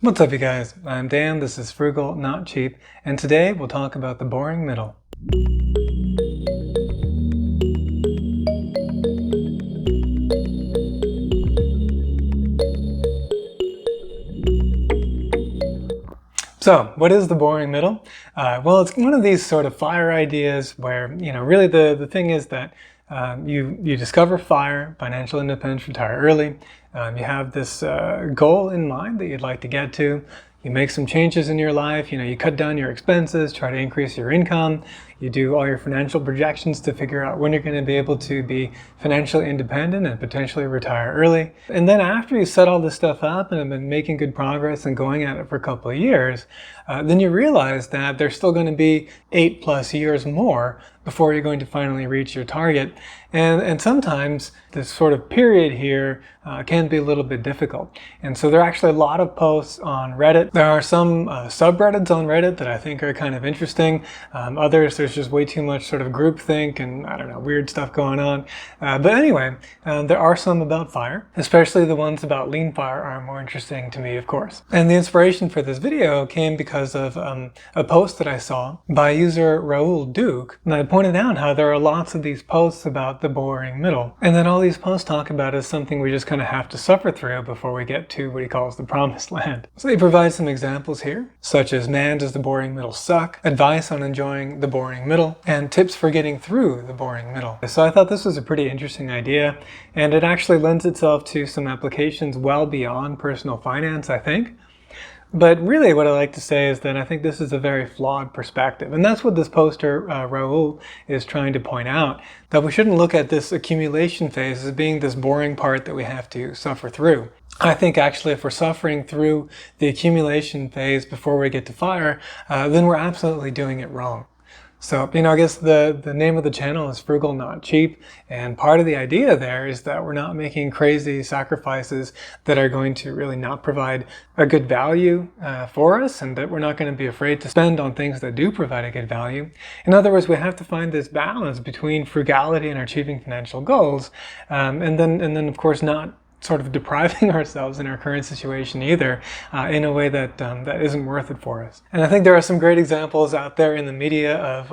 What's up, you guys? I'm Dan, this is Frugal, Not Cheap, and today we'll talk about the boring middle. So, what is the boring middle? Well, it's one of these sort of FIRE ideas where, really the thing is that you discover FIRE, financial independence, retire early. You have this goal in mind that you'd like to get to. You make some changes in your life, you cut down your expenses, try to increase your income. You do all your financial projections to figure out when you're going to be able to be financially independent and potentially retire early. And then after you set all this stuff up and have been making good progress and going at it for a couple of years, then you realize that there's still going to be 8+ years more before you're going to finally reach your target. And sometimes this sort of period here can be a little bit difficult. And so there are actually a lot of posts on Reddit. There are some subreddits on Reddit that I think are kind of interesting. Others, there's just way too much sort of groupthink and I don't know, weird stuff going on. But anyway, there are some about FIRE, especially the ones about lean FIRE are more interesting to me, of course. And the inspiration for this video came because of a post that I saw by user Raul Duke. And I pointed out how there are lots of these posts about the boring middle. And then all these posts talk about is something we just kind of have to suffer through before we get to what he calls the promised land. So he provides some examples here, such as man, does the boring middle suck? Advice on enjoying the boring middle, and tips for getting through the boring middle. So I thought this was a pretty interesting idea, and it actually lends itself to some applications well beyond personal finance, I think. But really what I like to say is that I think this is a very flawed perspective. And that's what this poster, Raul, is trying to point out. That we shouldn't look at this accumulation phase as being this boring part that we have to suffer through. I think actually if we're suffering through the accumulation phase before we get to FIRE, then we're absolutely doing it wrong. So, I guess the name of the channel is Frugal, Not Cheap, and part of the idea there is that we're not making crazy sacrifices that are going to really not provide a good value for us, and that we're not going to be afraid to spend on things that do provide a good value. In other words, we have to find this balance between frugality and achieving financial goals, and then of course not sort of depriving ourselves in our current situation either in a way that that isn't worth it for us. And I think there are some great examples out there in the media of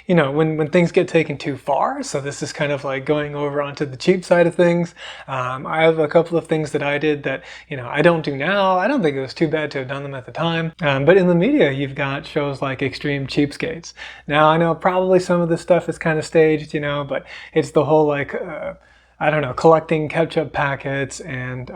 when things get taken too far. So this is kind of like going over onto the cheap side of things. I have a couple of things that I did that I don't do now. I don't think it was too bad to have done them at the time. But in the media you've got shows like Extreme Cheapskates. Now I know probably some of this stuff is kind of staged, but it's the whole like I don't know, collecting ketchup packets, and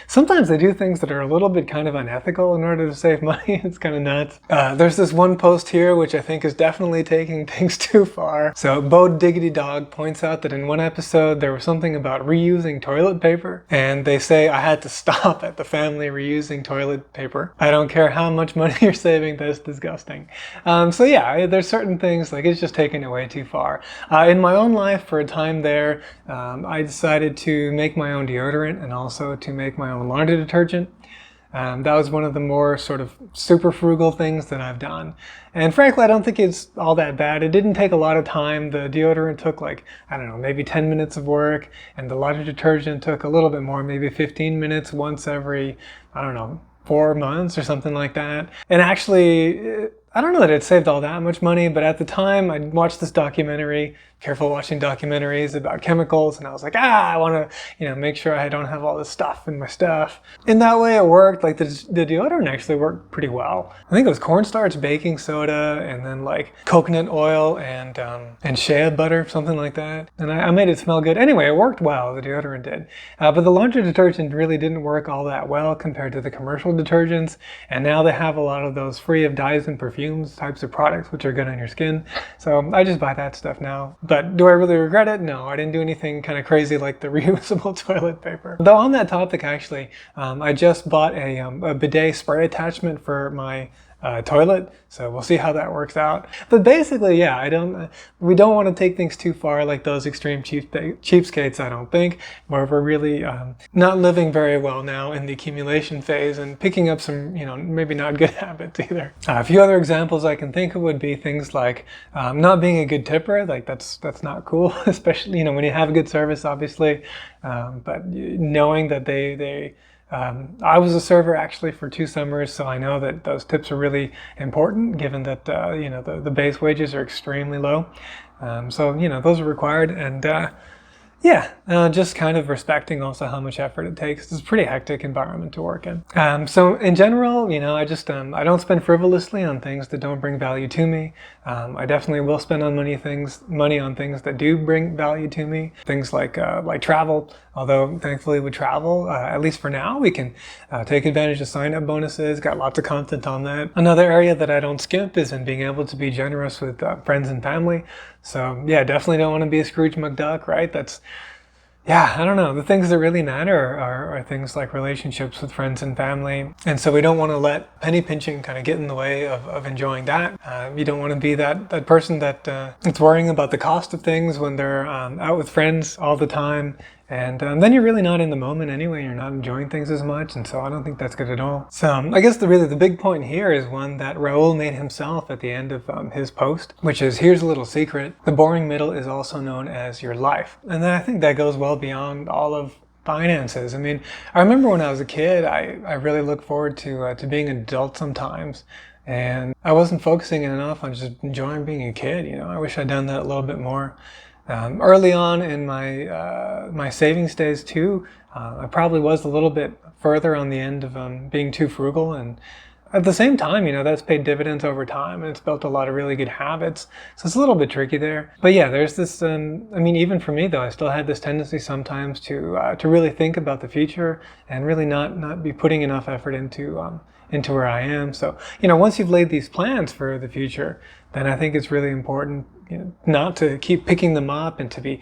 sometimes they do things that are a little bit kind of unethical in order to save money. It's kind of nuts. There's this one post here which I think is definitely taking things too far. So Bo Diggity Dog points out that in one episode there was something about reusing toilet paper, and they say I had to stop at the family reusing toilet paper. I don't care how much money you're saving, that's disgusting. So yeah, there's certain things like it's just taken it way too far. In my own life for a time there, I decided to make my own deodorant and also to make my own laundry detergent. That was one of the more sort of super frugal things that I've done. And frankly, I don't think it's all that bad. It didn't take a lot of time. The deodorant took like, I don't know, maybe 10 minutes of work, and the laundry detergent took a little bit more, maybe 15 minutes once every, I don't know, 4 months or something like that. And actually, I don't know that it saved all that much money, but at the time I watched this documentary, careful watching documentaries about chemicals, and I was like, I want to, make sure I don't have all this stuff in my stuff. In that way it worked. Like the deodorant actually worked pretty well. I think it was cornstarch, baking soda, and then like coconut oil and shea butter, something like that. And I made it smell good. Anyway, it worked well, the deodorant did. But the laundry detergent really didn't work all that well compared to the commercial detergents. And now they have a lot of those free of dyes and perfumes types of products which are good on your skin. So I just buy that stuff now. But do I really regret it? No, I didn't do anything kind of crazy like the reusable toilet paper. Though on that topic, actually, I just bought a bidet spray attachment for my toilet, so we'll see how that works out. But basically, yeah, we don't want to take things too far like those extreme cheapskates, I don't think, where we're really not living very well now in the accumulation phase and picking up some, maybe not good habits either. A few other examples I can think of would be things like not being a good tipper. Like that's not cool, especially when you have a good service, obviously, but knowing that they I was a server actually for 2 summers, so I know that those tips are really important given that the base wages are extremely low. So those are required, and just kind of respecting also how much effort it takes. It's a pretty hectic environment to work in. So in general, I just I don't spend frivolously on things that don't bring value to me. I definitely will spend on money on things that do bring value to me. Things like travel. Although thankfully with travel, at least for now, we can take advantage of sign-up bonuses. Got lots of content on that. Another area that I don't skip is in being able to be generous with friends and family. So yeah, definitely don't want to be a Scrooge McDuck, right? I don't know. The things that really matter are things like relationships with friends and family. And so we don't want to let penny pinching kind of get in the way of enjoying that. You don't want to be that person that's worrying about the cost of things when they're out with friends all the time. And then you're really not in the moment anyway. You're not enjoying things as much. And so I don't think that's good at all. So I guess the big point here is one that Raul made himself at the end of his post, which is, here's a little secret. The boring middle is also known as your life. And then I think that goes well beyond all of finances. I mean, I remember when I was a kid, I really looked forward to being an adult sometimes. And I wasn't focusing enough on just enjoying being a kid. I wish I'd done that a little bit more. Early on in my savings days too, I probably was a little bit further on the end of being too frugal, and at the same time, that's paid dividends over time, and it's built a lot of really good habits. So it's a little bit tricky there. But yeah, there's this. Even for me though, I still had this tendency sometimes to really think about the future and really not be putting enough effort into where I am. So once you've laid these plans for the future, then I think it's really important not to keep picking them up and to be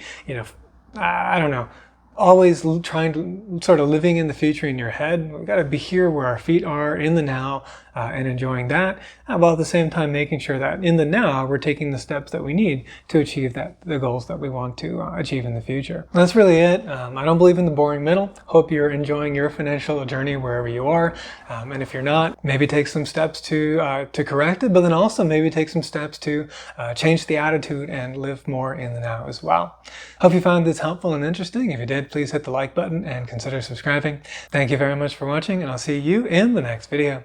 I don't know, always trying to sort of living in the future in your head. We've got to be here where our feet are in the now and enjoying that, while at the same time making sure that in the now we're taking the steps that we need to achieve the goals that we want to achieve in the future. That's really it. I don't believe in the boring middle. Hope you're enjoying your financial journey wherever you are, and if you're not, maybe take some steps to correct it, but then also maybe take some steps to change the attitude and live more in the now as well. Hope you found this helpful and interesting. If you did, please hit the like button and consider subscribing. Thank you very much for watching, and I'll see you in the next video.